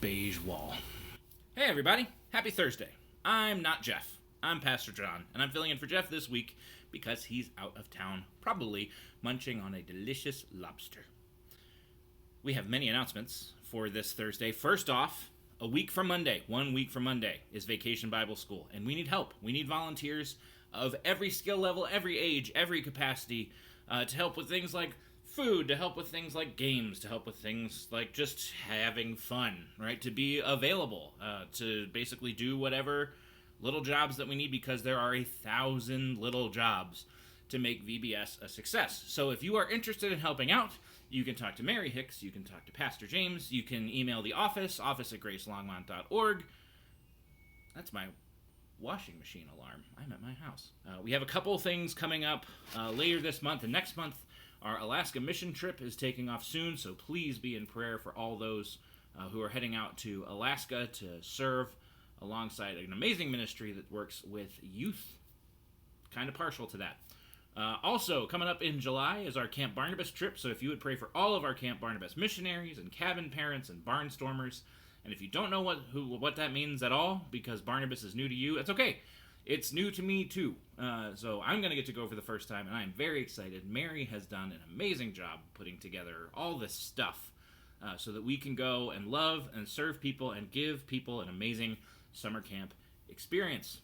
beige wall. Hey everybody, happy Thursday. I'm not Jeff. I'm Pastor John, and I'm filling in for Jeff this week because he's out of town, probably munching on a delicious lobster. We have many announcements for this Thursday. First off, a week from Monday, 1 week from Monday, is Vacation Bible School, and we need help. We need volunteers of every skill level, every age, every capacity, to help with things like food, to help with things like games, to help with things like just having fun, right? To be available, to basically do whatever little jobs that we need, because there are 1,000 little jobs to make VBS a success. So if you are interested in helping out, you can talk to Mary Hicks, you can talk to Pastor James, you can email the office at gracelongmont.org. That's my washing machine alarm. I'm at my house. We have a couple things coming up later this month and next month. Our Alaska mission trip is taking off soon, so please be in prayer for all those who are heading out to Alaska to serve alongside an amazing ministry that works with youth. Kind of partial to that. Also, coming up in July is our Camp Barnabas trip, so if you would pray for all of our Camp Barnabas missionaries and cabin parents and barnstormers, and if you don't know what that means at all, because Barnabas is new to you, it's okay. It's new to me too. So I'm going to get to go for the first time, and I'm very excited. Mary has done an amazing job putting together all this stuff so that we can go and love and serve people and give people an amazing summer camp experience.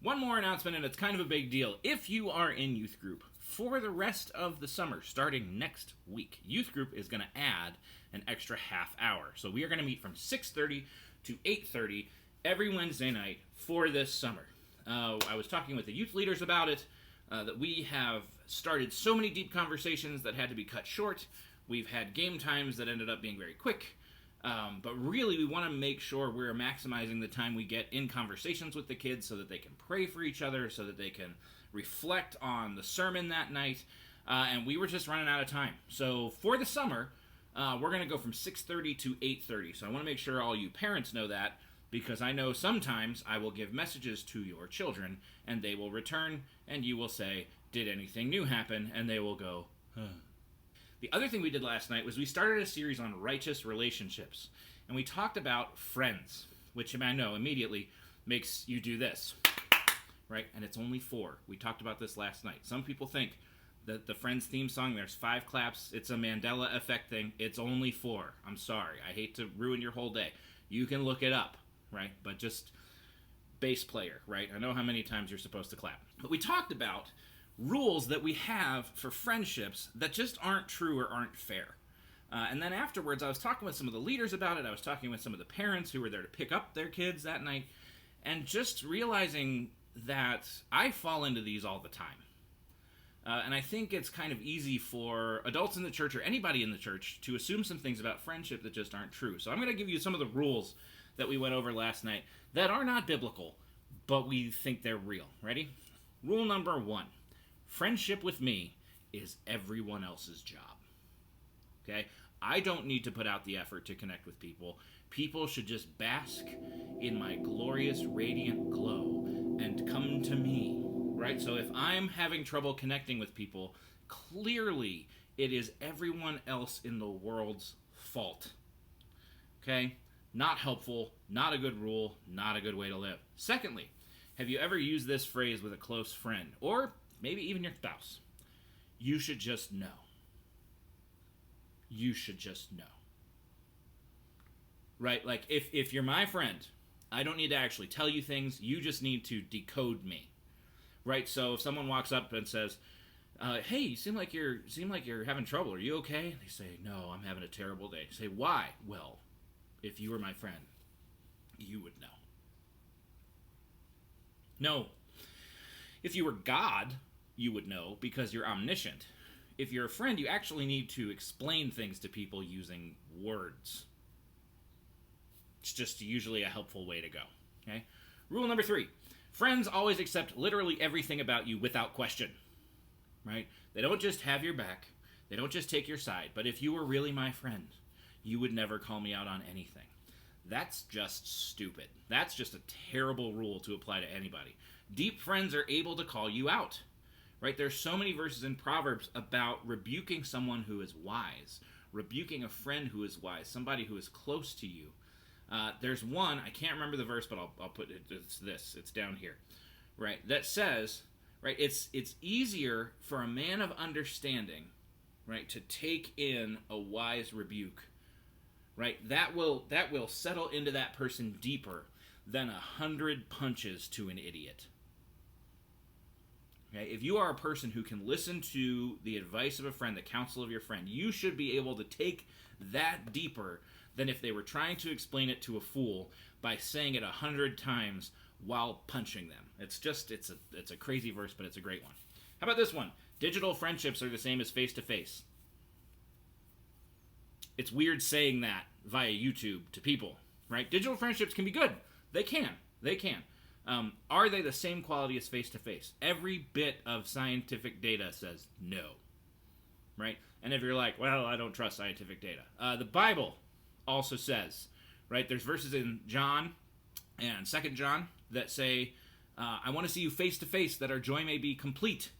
One more announcement, and it's kind of a big deal. If you are in youth group, for the rest of the summer, starting next week, youth group is going to add an extra half hour. So we are going to meet from 6:30 to 8:30 every Wednesday night for this summer. I was talking with the youth leaders about it, that we have started so many deep conversations that had to be cut short. We've had game times that ended up being very quick. But really, we want to make sure we're maximizing the time we get in conversations with the kids so that they can pray for each other, so that they can reflect on the sermon that night. And we were just running out of time. So for the summer, we're going to go from 6:30 to 8:30. So I want to make sure all you parents know that, because I know sometimes I will give messages to your children, and they will return, and you will say, "Did anything new happen?" And they will go, "Huh." The other thing we did last night was we started a series on righteous relationships, and we talked about friends, which I know immediately makes you do this, right? And it's only 4. We talked about this last night. Some people think that the Friends theme song, there's 5 claps, it's a Mandela effect thing. It's only 4. I'm sorry. I hate to ruin your whole day. You can look it up, right? But just bass player, right? I know how many times you're supposed to clap. But we talked about rules that we have for friendships that just aren't true or aren't fair. And then afterwards, I was talking with some of the leaders about it. I was talking with some of the parents who were there to pick up their kids that night, and just realizing that I fall into these all the time. And I think it's kind of easy for adults in the church or anybody in the church to assume some things about friendship that just aren't true. So I'm going to give you some of the rules that we went over last night that are not biblical, but we think they're real. Ready? Rule number 1. Friendship with me is everyone else's job. Okay? I don't need to put out the effort to connect with people. People should just bask in my glorious, radiant glow and come to me. Right? So if I'm having trouble connecting with people, clearly it is everyone else in the world's fault. Okay? Not helpful, not a good rule, not a good way to live. Secondly, have you ever used this phrase with a close friend, or maybe even your spouse? You should just know. You should just know. Right? Like, if you're my friend, I don't need to actually tell you things. You just need to decode me. Right? So if someone walks up and says, "Hey, you seem like you're having trouble. Are you okay?" They say, "No, I'm having a terrible day." Say, "Why?" "Well, if you were my friend, you would know." No. If you were God, you would know, because you're omniscient. If you're a friend, you actually need to explain things to people using words. It's just usually a helpful way to go. Okay? Rule number 3. Friends always accept literally everything about you without question. Right? They don't just have your back. They don't just take your side. But if you were really my friend, you would never call me out on anything. That's just stupid. That's just a terrible rule to apply to anybody. Deep friends are able to call you out. Right? There's so many verses in Proverbs about rebuking someone who is wise, rebuking a friend who is wise, somebody who is close to you. There's one, I can't remember the verse, but I'll put it, it's down here, right, that says, right, it's easier for a man of understanding, right, to take in a wise rebuke, right, that will settle into that person deeper than 100 punches to an idiot. Okay, if you are a person who can listen to the advice of a friend, the counsel of your friend, you should be able to take that deeper than if they were trying to explain it to a fool by saying it 100 times while punching them. It's a crazy verse, but it's a great one. How about this one? Digital friendships are the same as face-to-face. It's weird saying that via YouTube to people, right? Digital friendships can be good. They can. Are they the same quality as face-to-face? Every bit of scientific data says no, right? And if you're like, well, I don't trust scientific data. The Bible also says, right, there's verses in John and 2 John that say, I want to see you face-to-face that our joy may be complete,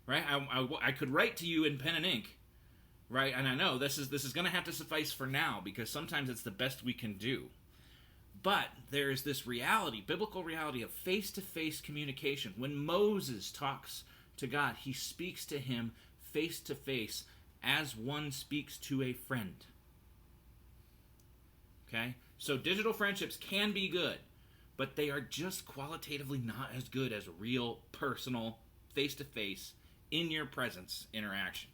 right? I could write to you in pen and ink, right? And I know this is going to have to suffice for now because sometimes it's the best we can do. But there's this reality, biblical reality of face-to-face communication. When Moses talks to God, he speaks to him face-to-face as one speaks to a friend. Okay? So digital friendships can be good, but they are just qualitatively not as good as real, personal, face-to-face, in your presence interaction.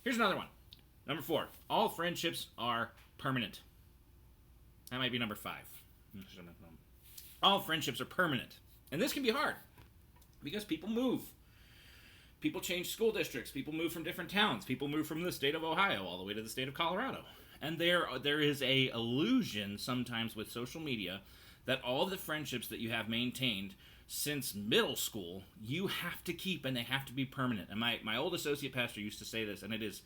Here's another one. Number 4. All friendships are permanent. That might be number 5. All friendships are permanent. And this can be hard because people move. People change school districts. People move from different towns. People move from the state of Ohio all the way to the state of Colorado. And there is a illusion sometimes with social media that all the friendships that you have maintained since middle school, you have to keep and they have to be permanent. And my old associate pastor used to say this, and it is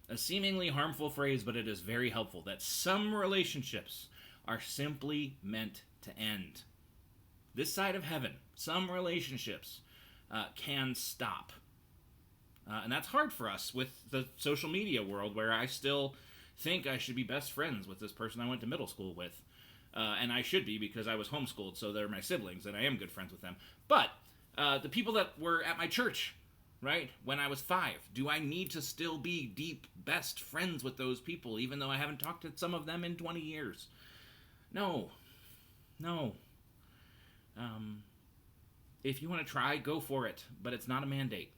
a seemingly harmful phrase, but it is very helpful, that some relationships are simply meant to end. This side of heaven, some relationships can stop. And that's hard for us with the social media world where I still think I should be best friends with this person I went to middle school with. And I should be because I was homeschooled, so they're my siblings, and I am good friends with them. But the people that were at my church, right, when I was 5, do I need to still be deep best friends with those people, even though I haven't talked to some of them in 20 years? No. If you want to try, go for it, but it's not a mandate.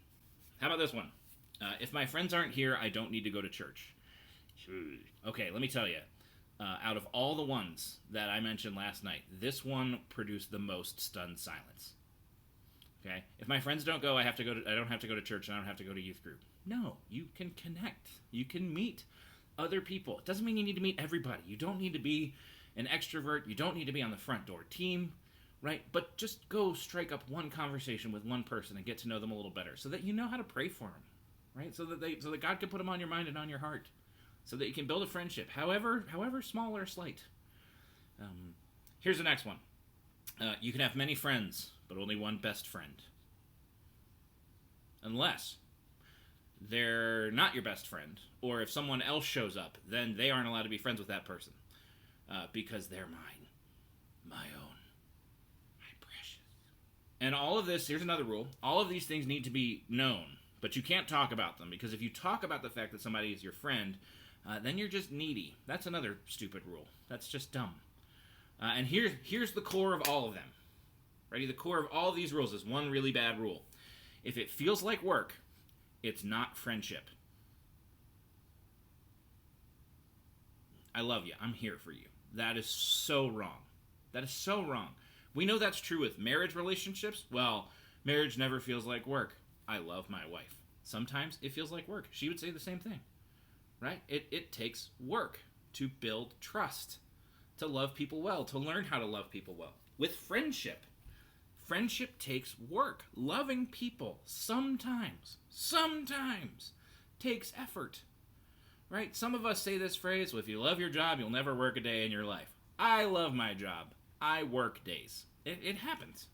How about this one? If my friends aren't here, I don't need to go to church. Okay, let me tell you. Out of all the ones that I mentioned last night, this one produced the most stunned silence. Okay? If my friends don't go, I don't have to go to church, and I don't have to go to youth group. No, you can connect. You can meet other people. It doesn't mean you need to meet everybody. You don't need to be an extrovert. You don't need to be on the front door team, right? But just go strike up one conversation with one person and get to know them a little better so that you know how to pray for them, right? So that God can put them on your mind and on your heart, so that you can build a friendship, however small or slight. Here's the next one. You can have many friends, but only one best friend. Unless they're not your best friend, or if someone else shows up, then they aren't allowed to be friends with that person. Because they're mine. My own. My precious. And all of this, here's another rule. All of these things need to be known, but you can't talk about them, because if you talk about the fact that somebody is your friend, then you're just needy. That's another stupid rule. That's just dumb. And here's the core of all of them. Ready? The core of all of these rules is one really bad rule. If it feels like work, it's not friendship. I love you. I'm here for you. That is so wrong. That is so wrong. We know that's true with marriage relationships. Well, marriage never feels like work. I love my wife. Sometimes it feels like work. She would say the same thing. Right? It takes work to build trust, to love people well, to learn how to love people well. With friendship takes work. Loving people sometimes takes effort. Right? Some of us say this phrase, well, if you love your job, you'll never work a day in your life. I love my job. I work days. It happens.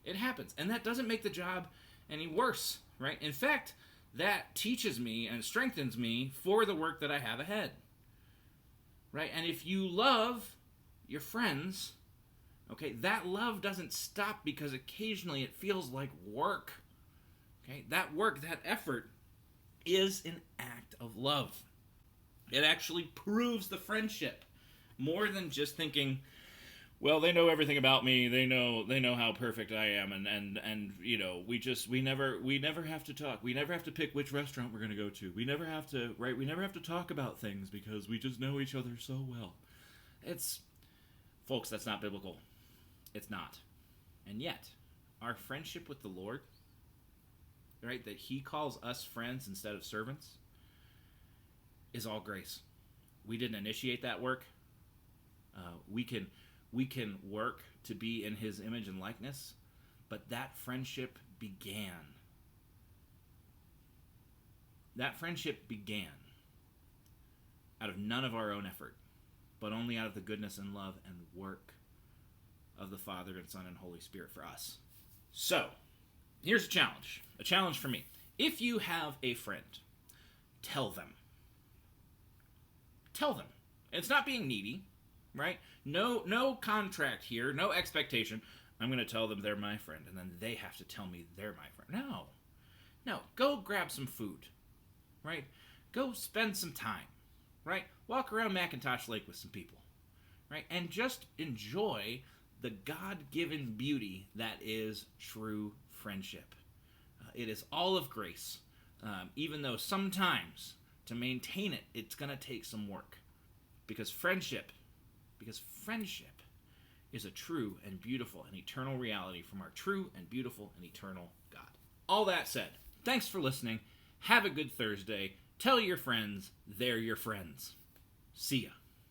It happens. And that doesn't make the job any worse, right? In fact, that teaches me and strengthens me for the work that I have ahead. Right? And if you love your friends, okay, that love doesn't stop because occasionally it feels like work. Okay, that work, that effort is an act of love. It actually proves the friendship more than just thinking, well, they know everything about me. They know how perfect I am, and you know, we never have to talk. We never have to pick which restaurant we're going to go to. We never have to, right? We never have to talk about things because we just know each other so well. Folks, that's not biblical. It's not. And yet, our friendship with the Lord, right, that he calls us friends instead of servants, is all grace. We didn't initiate that work. We can work to be in his image and likeness, but that friendship began. That friendship began out of none of our own effort, but only out of the goodness and love and work of the Father and Son and Holy Spirit for us. So, here's a challenge for me. If you have a friend, tell them. Tell them. It's not being needy, right? No contract here, no expectation. I'm going to tell them they're my friend, and then they have to tell me they're my friend. No. Go grab some food, right? Go spend some time, right? Walk around McIntosh Lake with some people, right? And just enjoy the God-given beauty that is true friendship. It is all of grace, even though sometimes to maintain it, it's going to take some work. Because friendship is a true and beautiful and eternal reality from our true and beautiful and eternal God. All that said, thanks for listening. Have a good Thursday. Tell your friends they're your friends. See ya.